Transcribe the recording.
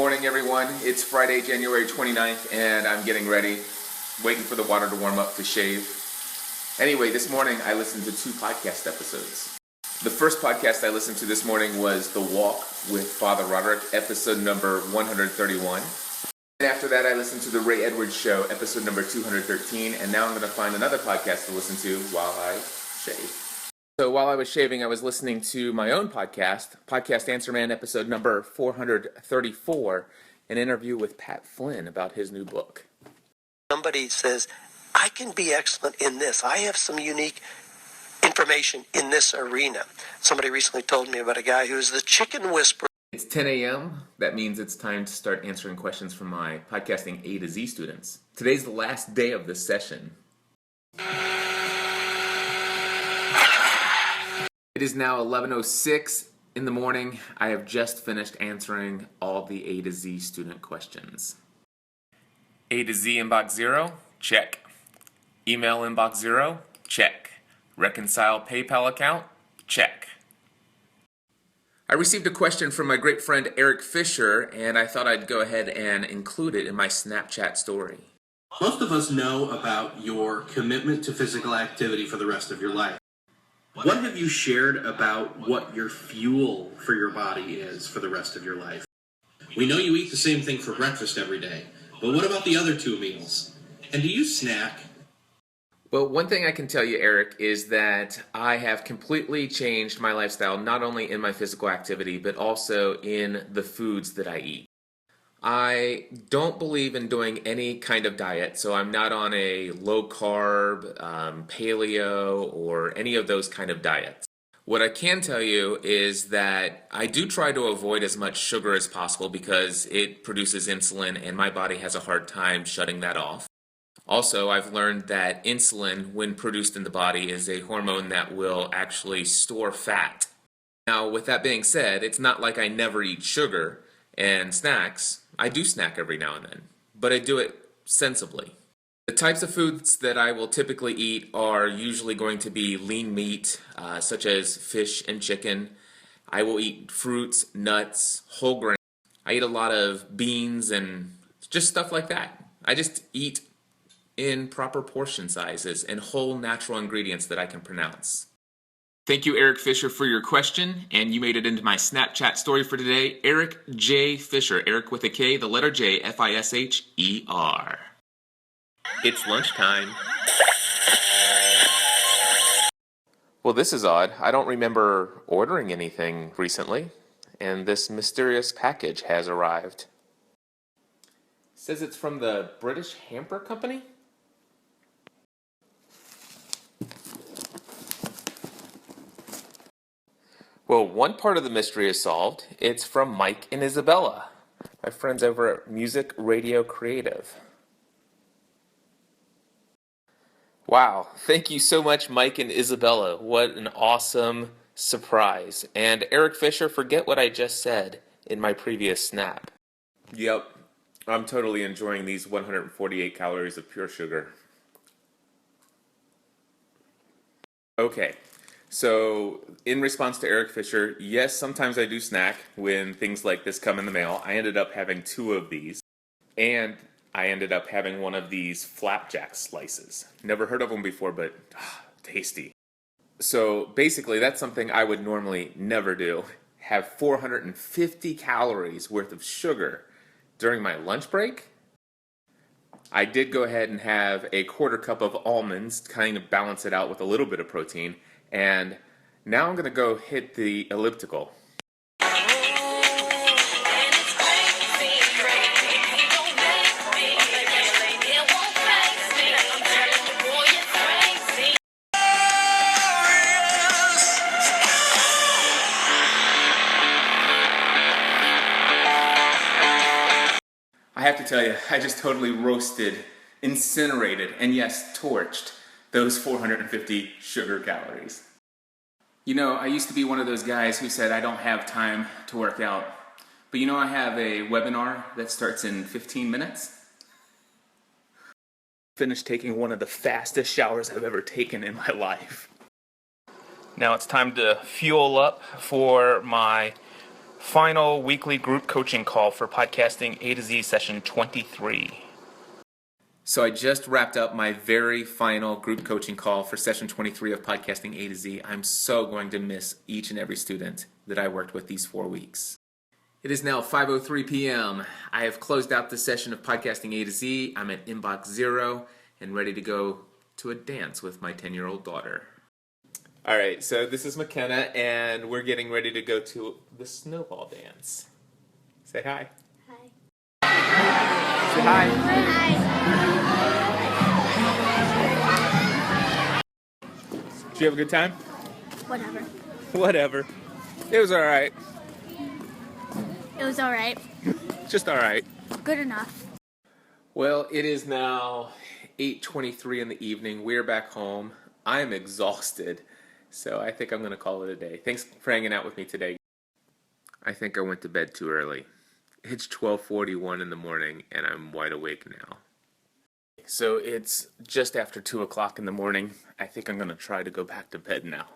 morning, everyone. It's Friday, January 29th, and I'm getting ready, waiting for the water to warm up to shave. Anyway, this morning I listened to 2 podcast episodes. The first podcast I listened to this morning was The Walk with Father Roderick, episode number 131. And after that, I listened to The Ray Edwards Show, episode number 213, and now I'm going to find another podcast to listen to while I shave. So while I was shaving, I was listening to my own Podcast Answer Man, episode number 434, an interview with Pat Flynn about his new book. Somebody says, I can be excellent in this. I have some unique information in this arena. Somebody recently told me about a guy who's the chicken whisperer. It's 10 a.m. That means it's time to start answering questions from my Podcasting A to Z students. Today's the last day of this session. It is now 11:06 in the morning. I have just finished answering all the A to Z student questions. A to Z inbox 0, check. Email inbox 0, check. Reconcile PayPal account, check. I received a question from my great friend Eric Fisher, and I thought I'd go ahead and include it in my Snapchat story. Most of us know about your commitment to physical activity for the rest of your life. What have you shared about what your fuel for your body is for the rest of your life? We know you eat the same thing for breakfast every day, but what about the other 2 meals? And do you snack? Well, one thing I can tell you, Eric, is that I have completely changed my lifestyle, not only in my physical activity, but also in the foods that I eat. I don't believe in doing any kind of diet, so I'm not on a low-carb, paleo, or any of those kind of diets. What I can tell you is that I do try to avoid as much sugar as possible because it produces insulin and my body has a hard time shutting that off. Also, I've learned that insulin, when produced in the body, is a hormone that will actually store fat. Now, with that being said, it's not like I never eat sugar and snacks. I do snack every now and then, but I do it sensibly. The types of foods that I will typically eat are usually going to be lean meat, such as fish and chicken. I will eat fruits, nuts, whole grains. I eat a lot of beans and just stuff like that. I just eat in proper portion sizes and whole natural ingredients that I can pronounce. Thank you, Eric Fisher, for your question, and you made it into my Snapchat story for today. Eric J. Fisher, Eric with a K, the letter J, Fisher. It's lunchtime. Well, this is odd. I don't remember ordering anything recently, and this mysterious package has arrived. It says it's from the British Hamper Company? Well, one part of the mystery is solved. It's from Mike and Isabella, my friends over at Music Radio Creative. Wow, thank you so much, Mike and Isabella. What an awesome surprise. And Eric Fisher, forget what I just said in my previous snap. Yep, I'm totally enjoying these 148 calories of pure sugar. Okay. So, in response to Eric Fisher, yes, sometimes I do snack when things like this come in the mail. I ended up having 2 of these, and I ended up having one of these flapjack slices. Never heard of them before, but tasty. So, basically, that's something I would normally never do. Have 450 calories worth of sugar during my lunch break? I did go ahead and have a 1/4 cup of almonds to kind of balance it out with a little bit of protein. And now I'm going to go hit the elliptical. I have to tell you, I just totally roasted, incinerated, and yes, torched those 450 sugar calories. You know, I used to be one of those guys who said I don't have time to work out. But you know, I have a webinar that starts in 15 minutes. Finished taking one of the fastest showers I've ever taken in my life. Now it's time to fuel up for my final weekly group coaching call for Podcasting A to Z session 23. So I just wrapped up my very final group coaching call for session 23 of Podcasting A to Z. I'm so going to miss each and every student that I worked with these 4 weeks. It is now 5:03 p.m. I have closed out the session of Podcasting A to Z. I'm at inbox 0 and ready to go to a dance with my 10-year-old daughter. All right, so this is McKenna, and we're getting ready to go to the snowball dance. Say hi. Hi. Say hi. Hi. Did you have a good time? Whatever. Whatever. It was all right. It was alright. Just all right. Good enough. Well, it is now 8:23 in the evening. We're back home. I am exhausted, so I think I'm going to call it a day. Thanks for hanging out with me today. I think I went to bed too early. It's 12:41 in the morning, and I'm wide awake now. So it's just after 2 o'clock in the morning. I think I'm going to try to go back to bed now.